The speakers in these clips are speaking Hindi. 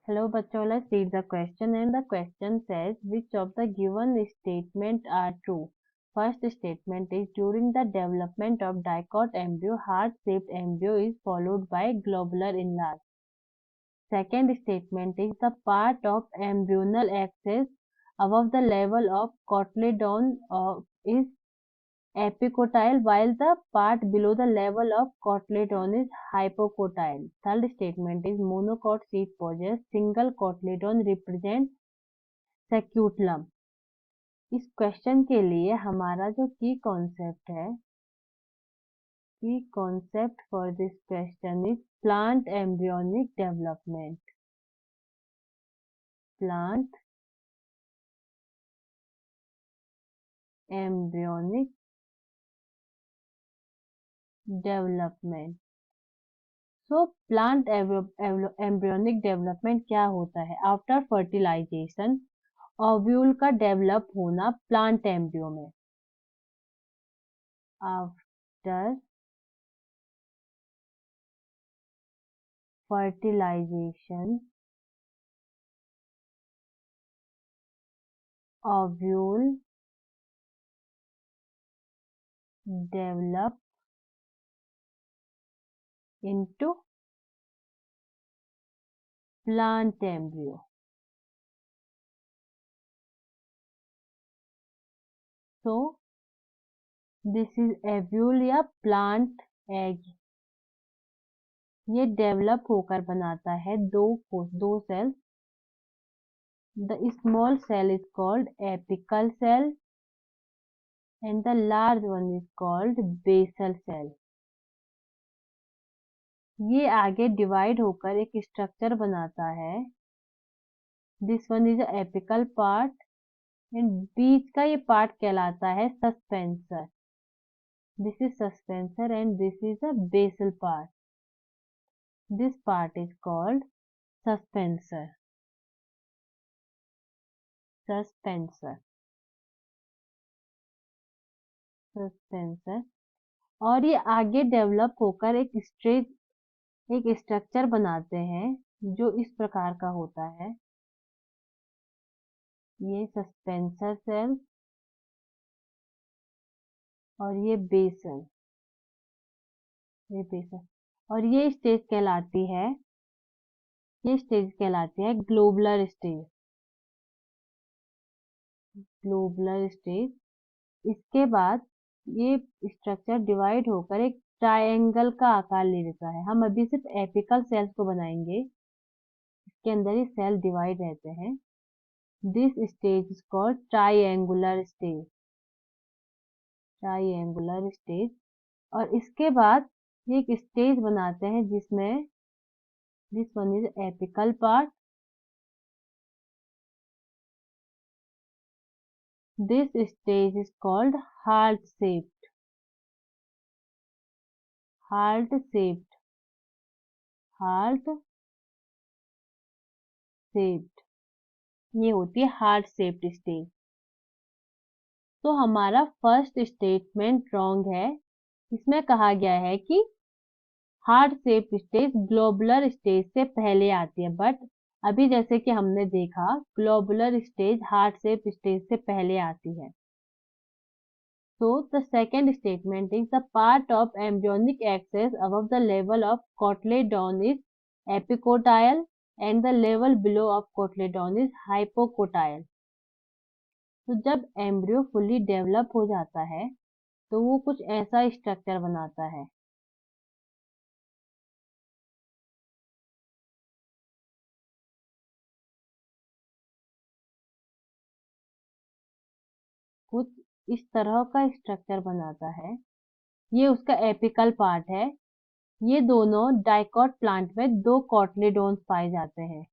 Hello, bachcho. Let's read the question. And the question says, which of the given statement are true? First statement is, during the development of dicot embryo, heart-shaped embryo is followed by globular enlargement. Second statement is, the part of embryonal axis above the level of cotyledon is epicotyle, while the part below the level of cotyledon is hypocotyle. Third statement is, monocot sheath possess single cotyledon represent सेक्यूटलम। इस क्वेश्चन के लिए हमारा जो की concept for this question is plant embryonic development. Plant embryonic development. So plant embryonic development क्या होता है? आफ्टर फर्टिलाइजेशन ओव्यूल का डेवलप होना प्लांट एम्ब्रियो में। After fertilisation ovule develop into plant embryo. So this is ovule या plant egg। ये डेवलप होकर बनाता है दो sales. The small cell is called apical cell and the large one is called basal cell। ये आगे डिवाइड होकर एक स्ट्रक्चर बनाता है। This one is apical part and बीच का ये पार्ट कहलाता है suspensor. This is suspensor and this is a basal part. This part is called suspensor. Suspensor suspensor और ये आगे डेवलप होकर एक स्ट्रक्चर बनाते हैं जो इस प्रकार का होता है। ये सस्पेंसर सेल और ये बेसल और ये स्टेज कहलाती है ग्लोबुलर स्टेज। Globular stage. इसके बाद ये स्ट्रक्चर डिवाइड होकर एक ट्रायंगल का आकार ले लेता है। हम अभी सिर्फ एपिकल सेल्स को बनाएंगे, इसके अंदर ही सेल डिवाइड रहते हैं। This stage is called triangular stage. Triangular stage. और इसके बाद ये एक स्टेज बनाते हैं जिसमें this one is apical part. This stage is called heart shaped. Heart shaped. Heart shaped. ये होती है हार्ट शेप्ड स्टेज। तो हमारा फर्स्ट स्टेटमेंट रॉन्ग है। इसमें कहा गया है कि heart shape stage globular stage से पहले आती है, बट अभी जैसे कि हमने देखा globular stage heart shape stage से पहले आती है। So the second statement is, the part of embryonic axis above the level of cotyledon is epicotyle and the level below of cotyledon is hypocotyle। तो जब एम्ब्रियो फुली डेवलप हो जाता है तो वो कुछ ऐसा स्ट्रक्चर बनाता है। कुछ इस तरह का स्ट्रक्चर बनाता है। ये उसका एपिकल पार्ट है। ये दोनों डाइकॉट प्लांट में दो कॉटलेडोन्स पाए जाते हैं।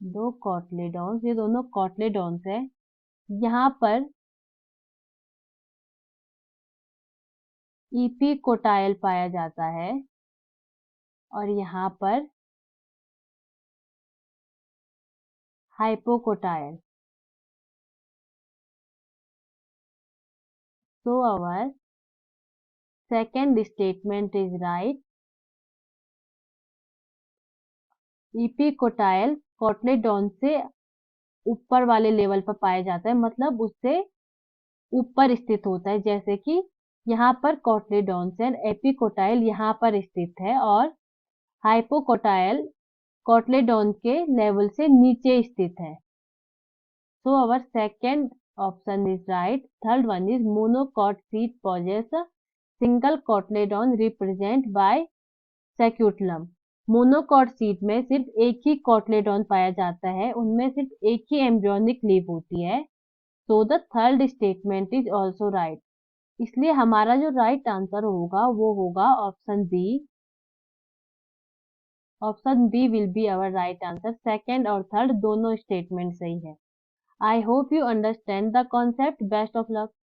दो कॉटलेडोन्स, ये दोनों कॉटलेडोन्स है। यहाँ पर इपिकोटाइल पाया जाता है और यहाँ पर hypocotyl. So our second statement is right। Epicotyl cotyledon से ऊपर वाले लेवल पर पाया जाता है, मतलब उससे ऊपर स्थित होता है। जैसे कि यहाँ पर कोटलेडॉन्स है, एपिकोटाइल यहाँ पर स्थित है और हाइपोकोटाइल कोटलेडॉन के लेवल से नीचे स्थित है। So our second option is right. Third one is monocot seed possess a single cotyledon represent by sacuculum. Monocot seed में सिर्फ एक ही कॉटलेडॉन पाया जाता है, उनमें सिर्फ एक ही एम्ब्रियोनिक लीफ होती है। So the third statement is also right. इसलिए हमारा जो राइट आंसर होगा वो होगा option B. Option B will be our right answer. Second और थर्ड दोनों स्टेटमेंट सही है। I hope you understand the concept. Best of luck.